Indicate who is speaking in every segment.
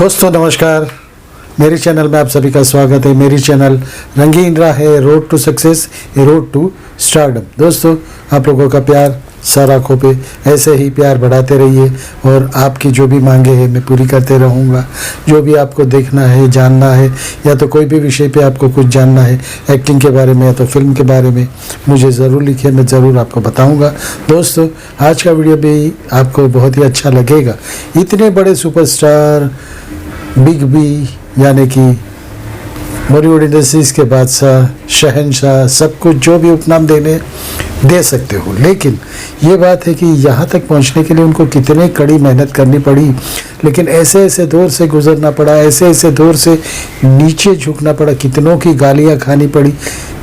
Speaker 1: दोस्तों नमस्कार, मेरे चैनल में आप सभी का स्वागत है। मेरी चैनल रंगीन राह है, road to success, a road to stardom. दोस्तों, आप लोगों का प्यार सारा आँखों पे ऐसे ही प्यार बढ़ाते रहिए और आपकी जो भी मांगे हैं मैं पूरी करते रहूँगा। जो भी आपको देखना है, जानना है, या तो कोई भी विषय पे आपको कुछ जानना है, एक्टिंग के बारे में या तो फिल्म के बारे में, मुझे ज़रूर लिखिए, मैं ज़रूर आपको बताऊँगा। दोस्तों, आज का वीडियो भी आपको बहुत ही अच्छा लगेगा। इतने बड़े सुपरस्टार, बिग बी यानी कि बॉलीवुड इंडस्ट्रीज़ के बादशाह, शहंशाह, सब कुछ जो भी उपनाम दे सकते हो, लेकिन ये बात है कि यहाँ तक पहुँचने के लिए उनको कितने कड़ी मेहनत करनी पड़ी, लेकिन ऐसे ऐसे दौर से गुजरना पड़ा, ऐसे ऐसे दौर से नीचे झुकना पड़ा, कितनों की गालियाँ खानी पड़ी।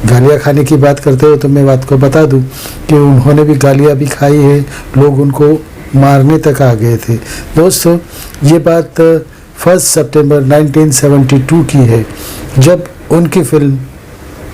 Speaker 1: गालियाँ खाने की बात करते हो तो मैं बात को बता दूँ कि उन्होंने भी गालियाँ भी खाई है, लोग उनको मारने तक आ गए थे। दोस्तों, ये बात 1 सितंबर 1972 की है, जब उनकी फिल्म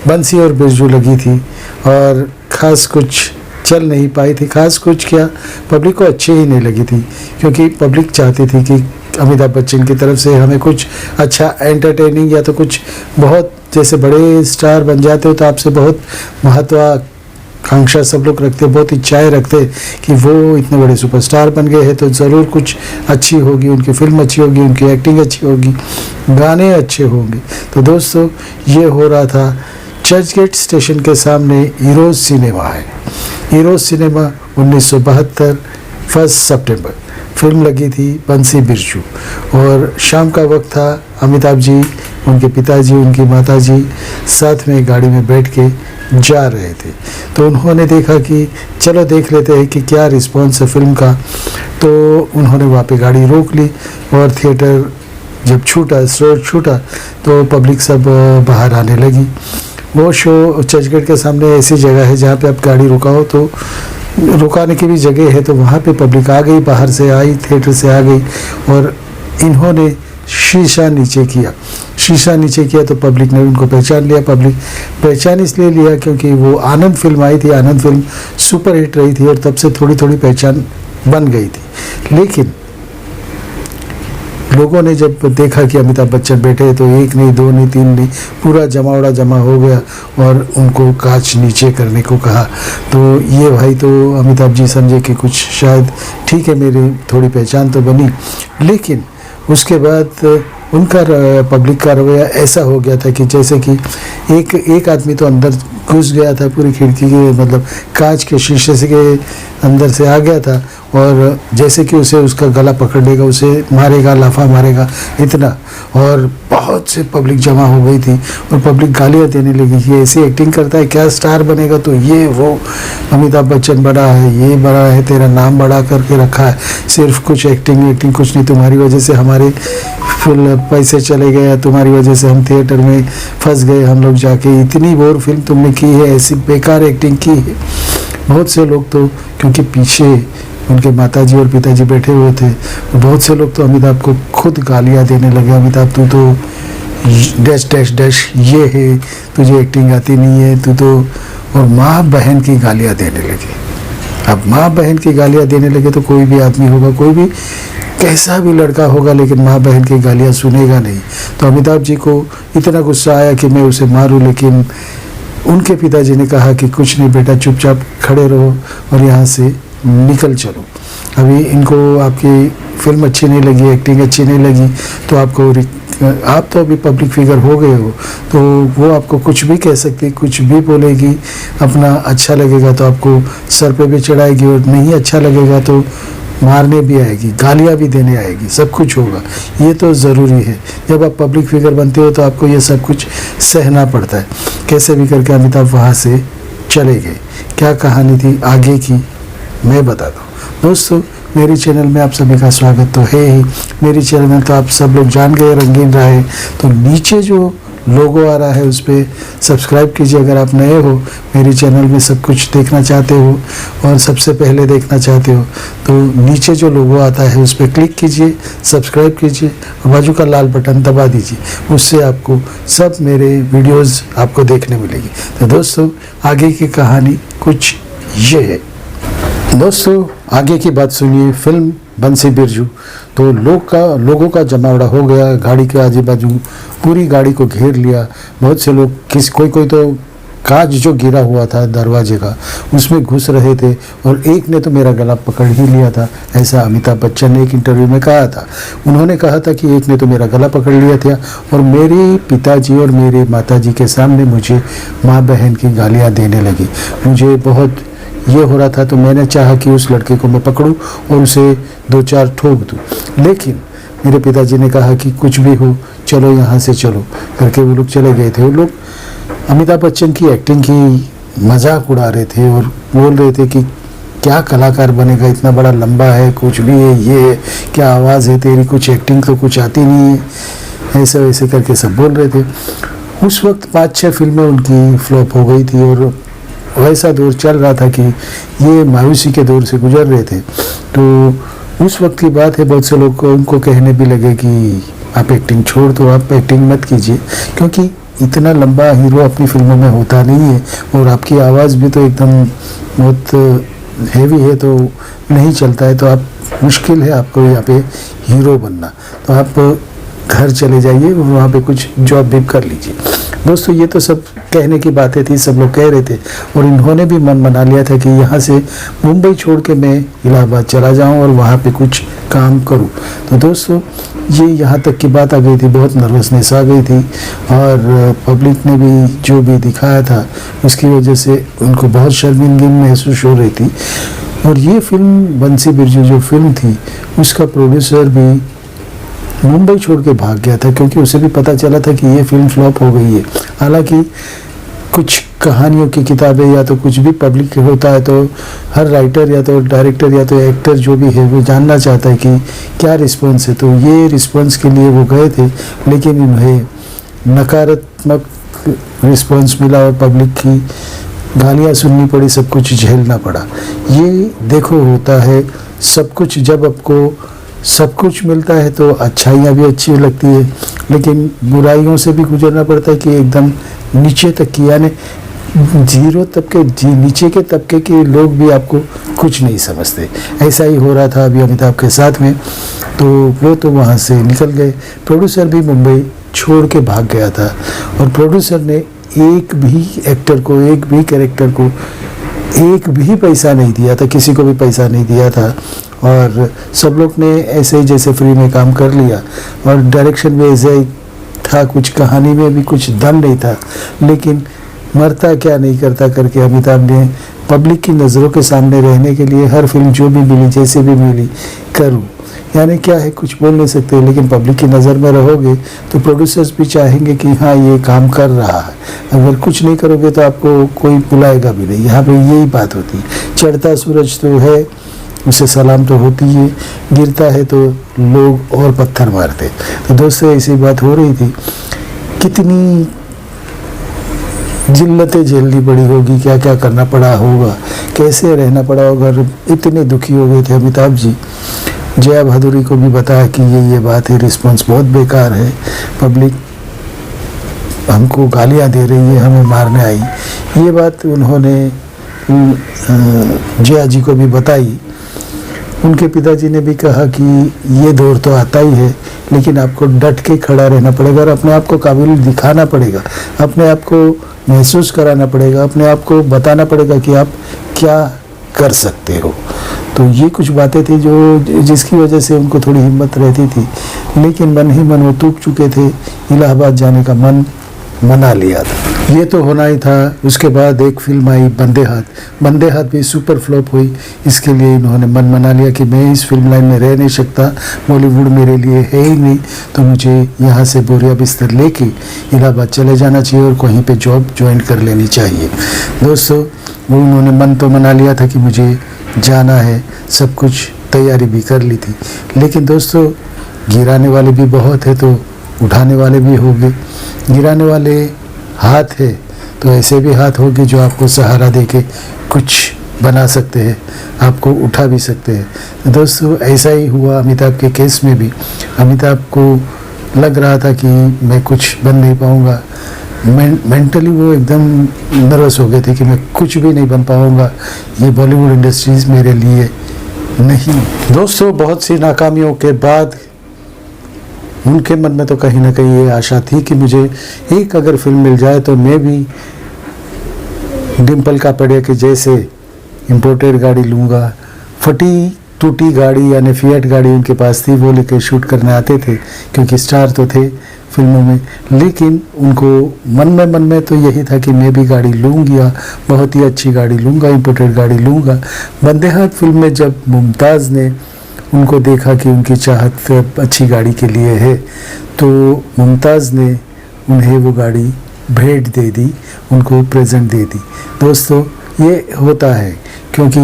Speaker 1: बंसी और बिरजू लगी थी और ख़ास कुछ चल नहीं पाई थी। ख़ास कुछ क्या, पब्लिक को अच्छी ही नहीं लगी थी, क्योंकि पब्लिक चाहती थी कि अमिताभ बच्चन की तरफ से हमें कुछ अच्छा एंटरटेनिंग, या तो कुछ बहुत जैसे बड़े स्टार बन जाते हो तो आपसे बहुत महत्वाकांक्षा सब लोग रखते, बहुत इच्छाएं रखते कि वो इतने बड़े सुपरस्टार बन गए हैं तो ज़रूर कुछ अच्छी होगी, उनकी फिल्म अच्छी होगी, उनकी एक्टिंग अच्छी होगी, गाने अच्छे होंगे। तो दोस्तों, ये हो रहा था चर्चगेट स्टेशन के सामने हीरोज सिनेमा है। हीरोज सिनेमा 1972 1 सितंबर फिल्म लगी थी बंसी बिरजू, और शाम का वक्त था। अमिताभ जी, उनके पिताजी, उनकी माताजी साथ में गाड़ी में बैठ के जा रहे थे, तो उन्होंने देखा कि चलो देख लेते हैं कि क्या रिस्पॉन्स है फिल्म का। तो उन्होंने वहाँ पे गाड़ी रोक ली और थिएटर जब छूटा, शो छूटा, तो पब्लिक सब बाहर आने लगी। वो शो चर्चगेट के सामने ऐसी जगह है जहाँ पे आप गाड़ी रुकाओ तो रुकाने की भी जगह है, तो वहाँ पे पब्लिक आ गई, बाहर से आई, थिएटर से आ गई, और इन्होंने शीशा नीचे किया। शीशा नीचे किया तो पब्लिक ने उनको पहचान लिया। पब्लिक पहचान इसलिए लिया क्योंकि वो आनंद फिल्म आई थी, आनंद फिल्म सुपर हिट रही थी और तब से थोड़ी थोड़ी पहचान बन गई थी। लेकिन लोगों ने जब देखा कि अमिताभ बच्चन बैठे तो एक नहीं, दो नहीं, तीन नहीं, पूरा जमावड़ा जमा हो गया और उनको कांच नीचे करने को कहा। तो ये भाई तो अमिताभ जी समझे कि कुछ शायद ठीक है, मेरी थोड़ी पहचान तो बनी। लेकिन उसके बाद उनका पब्लिक का रवैया ऐसा हो गया था कि जैसे कि एक आदमी तो अंदर घुस गया था, पूरी खिड़की के मतलब कांच के शीशे से के अंदर से आ गया था, और जैसे कि उसे उसका गला पकड़ लेगा, उसे मारेगा, लाफा मारेगा, इतना। और बहुत से पब्लिक जमा हो गई थी और पब्लिक गालियाँ देने लगी कि ऐसी एक्टिंग करता है, क्या स्टार बनेगा, तो ये वो अमिताभ बच्चन बड़ा है, ये बड़ा है, तेरा नाम बड़ा करके रखा है, सिर्फ कुछ एक्टिंग कुछ नहीं, तुम्हारी वजह से हमारे फुल पैसे चले गए, तुम्हारी वजह से हम थिएटर में फंस गए, हम लोग जाके इतनी बोर फिल्म तुमने की है, ऐसी बेकार एक्टिंग की है। बहुत से लोग तो, क्योंकि पीछे उनके माताजी और पिताजी बैठे हुए थे, बहुत से लोग तो अमिताभ को खुद गालियाँ देने लगे, अमिताभ तू तो डैश डैश डैश ये है, तुझे एक्टिंग आती नहीं है, तू तो, और माँ बहन की गालियाँ देने लगे। अब माँ बहन की गालियाँ देने लगे तो कोई भी आदमी होगा, कोई भी कैसा भी लड़का होगा, लेकिन माँ बहन की गालियाँ सुनेगा नहीं। तो अमिताभ जी को इतना गुस्सा आया कि मैं उसे मारूं, लेकिन उनके पिताजी ने कहा कि कुछ नहीं बेटा, चुपचाप खड़े रहो और यहाँ से निकल चलो। अभी इनको आपकी फिल्म अच्छी नहीं लगी, एक्टिंग अच्छी नहीं लगी, तो आप तो अभी पब्लिक फिगर हो गए हो, तो वो आपको कुछ भी कह सकती, कुछ भी बोलेगी, अपना अच्छा लगेगा तो आपको सर पे भी चढ़ाएगी, और नहीं अच्छा लगेगा तो मारने भी आएगी, गालियाँ भी देने आएगी, सब कुछ होगा। ये तो ज़रूरी है, जब आप पब्लिक फिगर बनते हो तो आपको ये सब कुछ सहना पड़ता है। कैसे भी करके अमिताभ वहाँ से चले गए। क्या कहानी थी आगे की मैं बताता हूँ। दोस्तों, मेरी चैनल में आप सभी का स्वागत तो है ही। मेरी चैनल में तो आप सब लोग जान गए, रंगीन राह है, तो नीचे जो लोगो आ रहा है उस पर सब्सक्राइब कीजिए अगर आप नए हो, मेरी चैनल में सब कुछ देखना चाहते हो और सबसे पहले देखना चाहते हो, तो नीचे जो लोगो आता है उस पर क्लिक कीजिए, सब्सक्राइब कीजिए और बाजू का लाल बटन दबा दीजिए, उससे आपको सब मेरे वीडियोस आपको देखने मिलेगी। तो दोस्तों, आगे की कहानी कुछ ये है। दोस्तों, आगे की बात सुनिए। फिल्म बंसी बिरजू तो लोगों का जमावड़ा हो गया गाड़ी के आजू बाजू, पूरी गाड़ी को घेर लिया। बहुत से लोग कोई तो कांच जो गिरा हुआ था दरवाजे का उसमें घुस रहे थे, और एक ने तो मेरा गला पकड़ ही लिया था, ऐसा अमिताभ बच्चन ने एक इंटरव्यू में कहा था। उन्होंने कहा था कि एक ने तो मेरा गला पकड़ लिया था और मेरे पिताजी और मेरे माताजी के सामने मुझे माँ बहन की गालियाँ देने लगी। मुझे बहुत ये हो रहा था, तो मैंने चाहा कि उस लड़के को मैं पकड़ूं और उसे 2-4 ठोक दूं, लेकिन मेरे पिताजी ने कहा कि कुछ भी हो चलो यहाँ से चलो करके वो लोग चले गए थे। वो लोग अमिताभ बच्चन की एक्टिंग की मजाक उड़ा रहे थे और बोल रहे थे कि क्या कलाकार बनेगा, इतना बड़ा लंबा है, कुछ भी है, ये है, क्या आवाज़ है तेरी, कुछ एक्टिंग तो कुछ आती नहीं है, ऐसे वैसे करके सब बोल रहे थे। उस वक्त 5-6 फिल्में उनकी फ्लॉप हो गई थी और वैसा दौर चल रहा था कि ये मायूसी के दौर से गुजर रहे थे। तो उस वक्त की बात है, बहुत से लोग उनको कहने भी लगे कि आप एक्टिंग छोड़ दो, आप एक्टिंग मत कीजिए, क्योंकि इतना लंबा हीरो अपनी फिल्मों में होता नहीं है और आपकी आवाज़ भी तो एकदम बहुत हेवी है, तो नहीं चलता है, तो आप मुश्किल है आपको यहाँ पे हीरो बनना, तो आप घर चले जाइए और वहाँ पे कुछ जॉब भी कर लीजिए। दोस्तों ये तो सब कहने की बातें थी, सब लोग कह रहे थे और इन्होंने भी मन बना लिया था कि यहाँ से मुंबई छोड़ के मैं इलाहाबाद चला जाऊँ और वहाँ पे कुछ काम करूँ। तो दोस्तों ये यहाँ तक की बात आ गई थी, बहुत नर्वसनेस आ गई थी और पब्लिक ने भी जो भी दिखाया था उसकी वजह से उनको बहुत शर्मिंदगी महसूस हो रही थी। और ये फिल्म बंसी बिरजू जो फिल्म थी उसका प्रोड्यूसर भी मुंबई छोड़ के भाग गया था, क्योंकि उसे भी पता चला था कि ये फिल्म फ्लॉप हो गई है। हालांकि कुछ कहानियों की किताबें या तो कुछ भी पब्लिक होता है तो हर राइटर या तो डायरेक्टर या तो एक्टर जो भी है वो जानना चाहता है कि क्या रिस्पॉन्स है, तो ये रिस्पॉन्स के लिए वो गए थे, लेकिन उन्हें नकारात्मक रिस्पॉन्स मिला और पब्लिक की गालियाँ सुननी पड़ी, सब कुछ झेलना पड़ा। ये देखो होता है सब कुछ, जब आपको सब कुछ मिलता है तो अच्छाइयाँ भी अच्छी लगती है, लेकिन बुराइयों से भी गुजरना पड़ता है कि एकदम नीचे तक की, यानी जीरो तबके नीचे के तबके के लोग भी आपको कुछ नहीं समझते। ऐसा ही हो रहा था अभी अमिताभ के साथ में, तो वो तो वहाँ से निकल गए। प्रोड्यूसर भी मुंबई छोड़ के भाग गया था और प्रोड्यूसर ने एक भी एक्टर को, एक भी कैरेक्टर को एक भी पैसा नहीं दिया था, किसी को भी पैसा नहीं दिया था और सब लोग ने ऐसे ही जैसे फ्री में काम कर लिया और डायरेक्शन में ऐसे था, कुछ कहानी में भी कुछ दम नहीं था, लेकिन मरता क्या नहीं करता करके अमिताभ ने पब्लिक की नज़रों के सामने रहने के लिए हर फिल्म जो भी मिली जैसे भी मिली करूँ, यानी क्या है कुछ बोल नहीं सकते, लेकिन पब्लिक की नज़र में रहोगे तो प्रोड्यूसर्स भी चाहेंगे कि हाँ ये काम कर रहा है। अगर कुछ नहीं करोगे तो आपको कोई बुलाएगा भी नहीं। यहाँ पे यही बात होती है, चढ़ता सूरज तो है उसे सलाम तो होती है, गिरता है तो लोग और पत्थर मारते। तो दोस्तों ऐसी बात हो रही थी, कितनी जिल्लतें झेलनी पड़ी होगी, क्या क्या करना पड़ा होगा, कैसे रहना पड़ा होगा, इतने दुखी हो गए थे अमिताभ जी। जया भादुरी को भी बताया कि ये बात है, रिस्पॉन्स बहुत बेकार है, पब्लिक हमको गालियाँ दे रही है, हमें मारने आई। ये बात उन्होंने जया जी को भी बताई। उनके पिताजी ने भी कहा कि ये दौर तो आता ही है, लेकिन आपको डट के खड़ा रहना पड़ेगा और अपने आप को काबिल दिखाना पड़ेगा, अपने आप को महसूस कराना पड़ेगा, अपने आप को बताना पड़ेगा कि आप क्या कर सकते हो। तो ये कुछ बातें थी जो जिसकी वजह से उनको थोड़ी हिम्मत रहती थी, लेकिन मन ही मन वो टूट चुके थे, इलाहाबाद जाने का मन मना लिया था। ये तो होना ही था। उसके बाद एक फिल्म आई बंदे हाथ। बंदे हाथ भी सुपर फ्लॉप हुई। इसके लिए इन्होंने मन मना लिया कि मैं इस फिल्म लाइन में रह नहीं सकता, बॉलीवुड मेरे लिए है ही नहीं, तो मुझे यहाँ से बोरिया बिस्तर लेके इलाहाबाद चले जाना चाहिए और कहीं पे जॉब ज्वाइन कर लेनी चाहिए। दोस्तों वो उन्होंने मन तो मना लिया था कि मुझे जाना है, सब कुछ तैयारी भी कर ली थी, लेकिन दोस्तों गिराने वाले भी बहुत है तो उठाने वाले भी होंगे। गिराने वाले हाथ है तो ऐसे भी हाथ होंगे जो आपको सहारा देके कुछ बना सकते हैं, आपको उठा भी सकते हैं। दोस्तों ऐसा ही हुआ अमिताभ के केस में भी। अमिताभ को लग रहा था कि मैं कुछ बन नहीं पाऊँगा, मेंटली वो एकदम नर्वस हो गए थे कि मैं कुछ भी नहीं बन पाऊँगा, ये बॉलीवुड इंडस्ट्रीज़ मेरे लिए नहीं। दोस्तों, बहुत सी नाकामियों के बाद उनके मन में तो कहीं ना कहीं ये आशा थी कि मुझे एक अगर फिल्म मिल जाए तो मैं भी डिम्पल कापड़िया के जैसे इम्पोर्टेड गाड़ी लूँगा। फटी टूटी गाड़ी यानी फिएट गाड़ी उनके पास थी, वो लेकर शूट करने आते थे क्योंकि स्टार तो थे फिल्मों में। लेकिन उनको मन में तो यही था कि मैं भी गाड़ी लूँगा, बहुत ही अच्छी गाड़ी लूँगा, इम्पोर्टेड गाड़ी लूँगा। बंदे हाथ फिल्म में जब मुमताज़ ने उनको देखा कि उनकी चाहत अच्छी गाड़ी के लिए है, तो मुमताज़ ने उन्हें वो गाड़ी भेंट दे दी, उनको प्रेजेंट दे दी। दोस्तों, ये होता है क्योंकि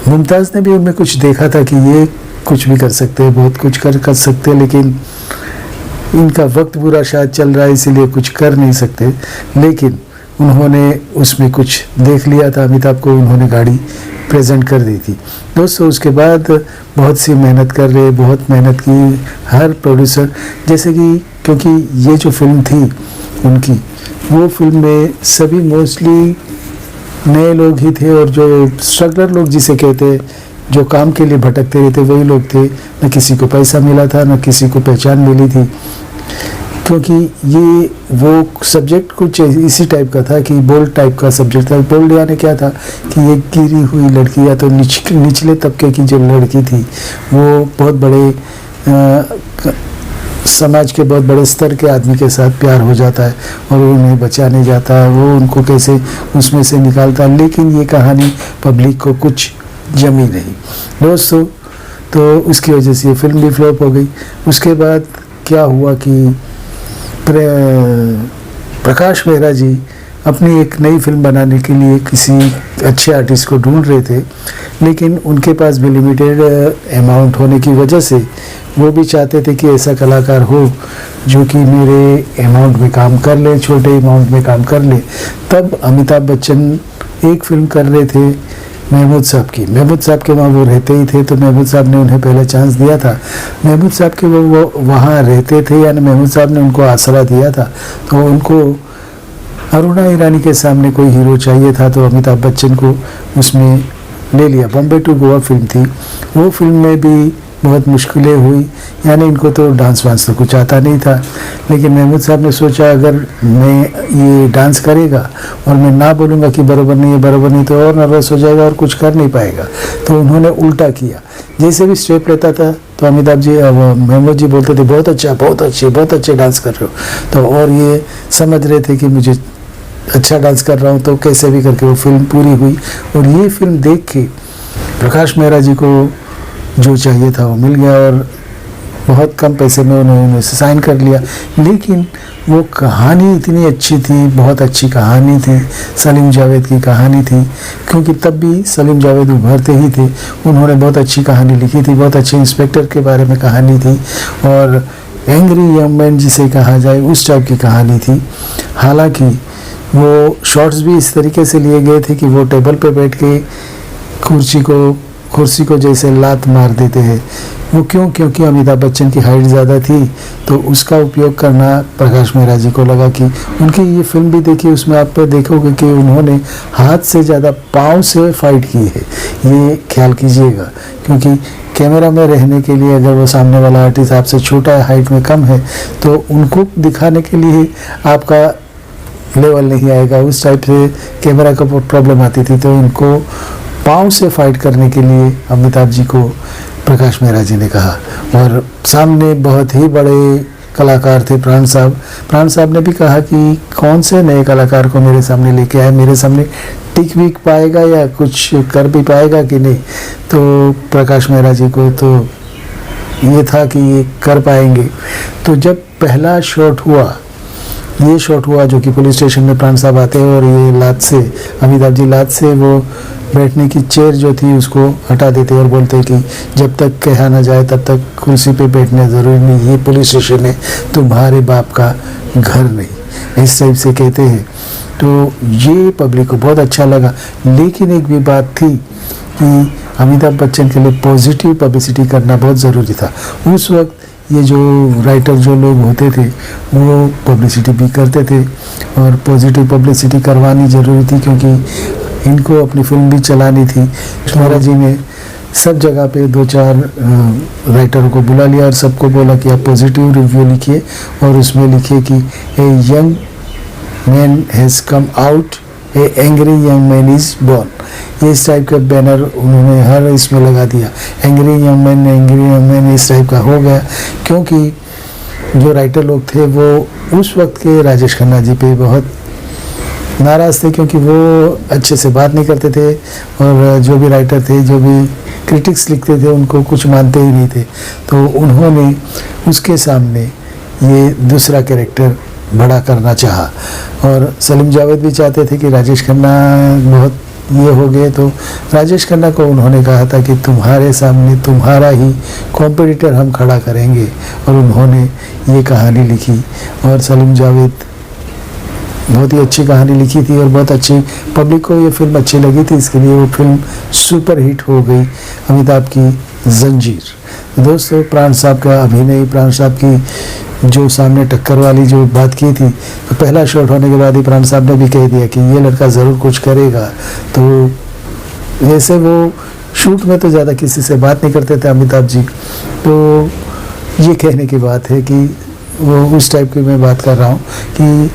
Speaker 1: मुमताज़ ने भी उनमें कुछ देखा था कि ये कुछ भी कर सकते हैं, बहुत कुछ कर सकते हैं, लेकिन इनका वक्त बुरा शायद चल रहा है इसीलिए कुछ कर नहीं सकते। लेकिन उन्होंने उसमें कुछ देख लिया था अमिताभ को, उन्होंने गाड़ी प्रेजेंट कर दी थी। दोस्तों, उसके बाद बहुत सी मेहनत कर रहे, बहुत मेहनत की हर प्रोड्यूसर, जैसे कि क्योंकि ये जो फिल्म थी उनकी, वो फिल्म में सभी मोस्टली नए लोग ही थे और जो स्ट्रगलर लोग जिसे कहते, जो काम के लिए भटकते रहते, वही लोग थे। न किसी को पैसा मिला था, न किसी को पहचान मिली थी, क्योंकि ये वो सब्जेक्ट कुछ इसी टाइप का था कि बोल्ड टाइप का सब्जेक्ट था। बोल्ड यानी क्या था कि एक गिरी हुई लड़की या तो निचले तबके की जो लड़की थी, वो बहुत बड़े समाज के बहुत बड़े स्तर के आदमी के साथ प्यार हो जाता है और वो उन्हें बचाने जाता है, वो उनको कैसे उसमें से निकालता है। लेकिन ये कहानी पब्लिक को कुछ जमी नहीं दोस्तों, तो उसकी वजह से ये फिल्म भी फ्लॉप हो गई। उसके बाद क्या हुआ कि प्रकाश मेहरा जी अपनी एक नई फिल्म बनाने के लिए किसी अच्छे आर्टिस्ट को ढूंढ रहे थे, लेकिन उनके पास भी लिमिटेड अमाउंट होने की वजह से वो भी चाहते थे कि ऐसा कलाकार हो जो कि मेरे अमाउंट में काम कर ले, छोटे अमाउंट में काम कर ले। तब अमिताभ बच्चन एक फिल्म कर रहे थे महमूद साहब की। महमूद साहब के वहाँ वो रहते ही थे, तो महमूद साहब ने उन्हें पहले चांस दिया था। महमूद साहब के वो वहाँ रहते थे, यानी महमूद साहब ने उनको आसरा दिया था। तो उनको अरुणा ईरानी के सामने कोई हीरो चाहिए था, तो अमिताभ बच्चन को उसमें ले लिया। बॉम्बे टू गोवा फिल्म थी, वो फिल्म में भी बहुत मुश्किलें हुई, यानी इनको तो डांस वांस तो कुछ आता नहीं था। लेकिन महमूद साहब ने सोचा अगर मैं ये डांस करेगा और मैं ना बोलूँगा कि बराबर नहीं है, बराबर नहीं, तो और नर्वस हो जाएगा और कुछ कर नहीं पाएगा। तो उन्होंने उल्टा किया, जैसे भी स्टेप रहता था तो अमिताभ जी महमूद जी बोलते थे बहुत अच्छा, बहुत अच्छे, बहुत अच्छे डांस कर रहे हो। तो और ये समझ रहे थे कि मुझे अच्छा डांस कर रहा हूँ, तो कैसे भी करके वो फिल्म पूरी हुई। और ये फिल्म देख के प्रकाश मेहरा जी को जो चाहिए था वो मिल गया और बहुत कम पैसे में उन्होंने साइन कर लिया। लेकिन वो कहानी इतनी अच्छी थी, बहुत अच्छी कहानी थी, सलीम जावेद की कहानी थी, क्योंकि तब भी सलीम जावेद उभरते ही थे। उन्होंने बहुत अच्छी कहानी लिखी थी, बहुत अच्छे इंस्पेक्टर के बारे में कहानी थी और एंग्री यंग मैन जिसे कहा जाए उस टाइप की कहानी थी। हालांकि वो शॉट्स भी इस तरीके से लिए गए थे कि वो टेबल पे बैठ के कुर्सी को जैसे लात मार देते हैं। वो क्योंकि अमिताभ बच्चन की हाइट ज़्यादा थी, तो उसका उपयोग करना प्रकाश मेहरा जी को लगा कि उनकी ये फिल्म भी देखी, उसमें आप देखोगे कि उन्होंने हाथ से ज़्यादा पाँव से फाइट की है। ये ख्याल कीजिएगा, क्योंकि कैमरा में रहने के लिए अगर वो सामने वाला आर्टिस्ट आपसे छोटा है, हाइट में कम है, तो उनको दिखाने के लिए आपका लेवल नहीं आएगा, उस टाइप से कैमरा का प्रॉब्लम आती थी। तो इनको पाँव से फाइट करने के लिए अमिताभ जी को प्रकाश मेहरा जी ने कहा। और सामने बहुत ही बड़े कलाकार थे प्राण साहब ने भी कहा कि कौन से नए कलाकार को मेरे सामने लेके आए, मेरे सामने टिक विक पाएगा या कुछ कर भी पाएगा कि नहीं। तो प्रकाश मेहरा जी को तो ये था कि ये कर पाएंगे। तो जब पहला शॉट हुआ, ये शॉट हुआ जो कि पुलिस स्टेशन में प्राण साहब आते हैं और ये लात से अमिताभ जी लात से वो बैठने की चेयर जो थी उसको हटा देते और बोलते कि जब तक कहा ना जाए तब तक कुर्सी पे बैठना ज़रूरी नहीं, ये पुलिस स्टेशन है, तुम्हारे बाप का घर नहीं, इस टाइप से कहते हैं। तो ये पब्लिक को बहुत अच्छा लगा। लेकिन एक भी बात थी कि अमिताभ बच्चन के लिए पॉजिटिव पब्लिसिटी करना बहुत ज़रूरी था। उस वक्त ये जो राइटर जो लोग होते थे वो पब्लिसिटी भी करते थे और पॉजिटिव पब्लिसिटी करवानी ज़रूरी थी, क्योंकि इनको अपनी फिल्म भी चलानी थी। मेहरा जी ने सब जगह पे 2-4 राइटरों को बुला लिया और सबको बोला कि आप पॉजिटिव रिव्यू लिखिए और उसमें लिखिए कि a young man has come out, A angry young man is born. ये इस टाइप का बैनर उन्होंने हर इसमें लगा दिया, एंग्री यंग मैन इस टाइप का हो गया, क्योंकि जो राइटर लोग थे वो उस वक्त के राजेश खन्ना जी पे बहुत नाराज़ थे, क्योंकि वो अच्छे से बात नहीं करते थे और जो भी राइटर थे, जो भी क्रिटिक्स लिखते थे, उनको कुछ मानते ही नहीं थे। तो उन्होंने उसके सामने ये दूसरा कैरेक्टर बड़ा करना चाहा और सलीम जावेद भी चाहते थे कि राजेश खन्ना बहुत ये हो गए, तो राजेश खन्ना को उन्होंने कहा था कि तुम्हारे सामने तुम्हारा ही कॉम्पिटिटर हम खड़ा करेंगे, और उन्होंने ये कहानी लिखी और सलीम जावेद बहुत ही अच्छी कहानी लिखी थी और बहुत अच्छी पब्लिक को ये फिल्म अच्छी लगी थी, इसके लिए वो फिल्म सुपर हिट हो गई, अमिताभ की जंजीर। दोस्तों, प्राण साहब का अभिनय, प्राण साहब की जो सामने टक्कर वाली जो बात की थी, तो पहला शॉट होने के बाद ही प्राण साहब ने भी कह दिया कि ये लड़का ज़रूर कुछ करेगा। तो वैसे वो शूट में तो ज़्यादा किसी से बात नहीं करते थे अमिताभ जी, तो ये कहने की बात है कि वो उस टाइप की मैं बात कर रहा हूँ कि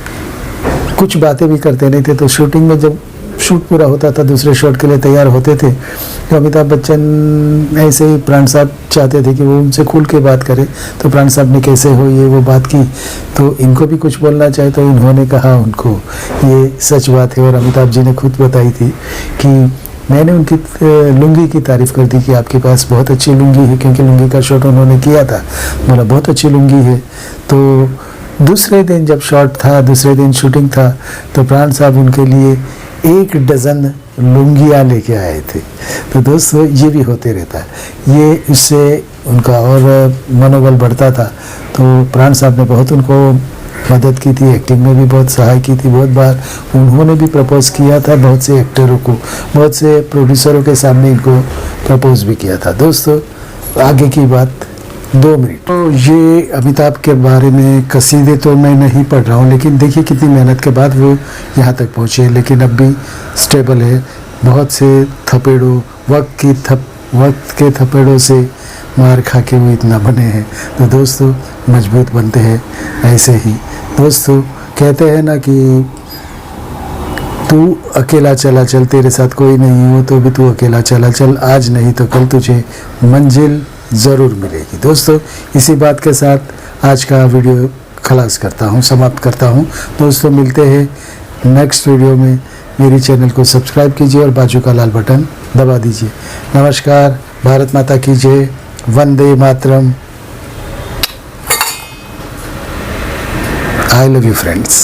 Speaker 1: कुछ बातें भी करते नहीं थे। तो शूटिंग में जब शूट पूरा होता था, दूसरे शॉट के लिए तैयार होते थे, तो अमिताभ बच्चन ऐसे ही प्राण साहब चाहते थे कि वो उनसे खुल के बात करें, तो प्राण साहब ने कैसे हो ये वो बात की, तो इनको भी कुछ बोलना चाहिए, तो इन्होंने कहा उनको ये सच बात है। और अमिताभ जी ने खुद बताई थी कि मैंने उनकी लुंगी की तारीफ़ कर दी कि आपके पास बहुत अच्छी लुंगी है, क्योंकि लुंगी का शॉट उन्होंने किया था, बोला बहुत अच्छी लुंगी है। तो दूसरे दिन जब शॉट था, दूसरे दिन शूटिंग था, तो प्राण साहब उनके लिए 1 डज़न लुंगियाँ लेके आए थे। तो दोस्तों, ये भी होते रहता है, ये इससे उनका और मनोबल बढ़ता था। तो प्राण साहब ने बहुत उनको मदद की थी, एक्टिंग में भी बहुत सहाय की थी। बहुत बार उन्होंने भी प्रपोज किया था बहुत से एक्टरों को, बहुत से प्रोड्यूसरों के सामने इनको प्रपोज भी किया था। दोस्तों, आगे की बात 2 मिनट। तो ये अमिताभ के बारे में कसीदे तो मैं नहीं पढ़ रहा हूँ, लेकिन देखिए कितनी मेहनत के बाद वो यहाँ तक पहुँचे, लेकिन अब भी स्टेबल है। बहुत से थपेड़ों, वक्त के थपेड़ों से मार खा के वो इतना बने हैं। तो दोस्तों, मजबूत बनते हैं ऐसे ही। दोस्तों, कहते हैं ना कि तू अकेला चला चल, तेरे साथ कोई नहीं हो तो भी तू अकेला चला चल, आज नहीं तो कल तुझे मंजिल ज़रूर मिलेगी। दोस्तों, इसी बात के साथ आज का वीडियो खलास करता हूँ, समाप्त करता हूँ। दोस्तों, मिलते हैं नेक्स्ट वीडियो में। मेरी चैनल को सब्सक्राइब कीजिए और बाजू का लाल बटन दबा दीजिए। नमस्कार, भारत माता की जय, Vande Mataram. I love you friends.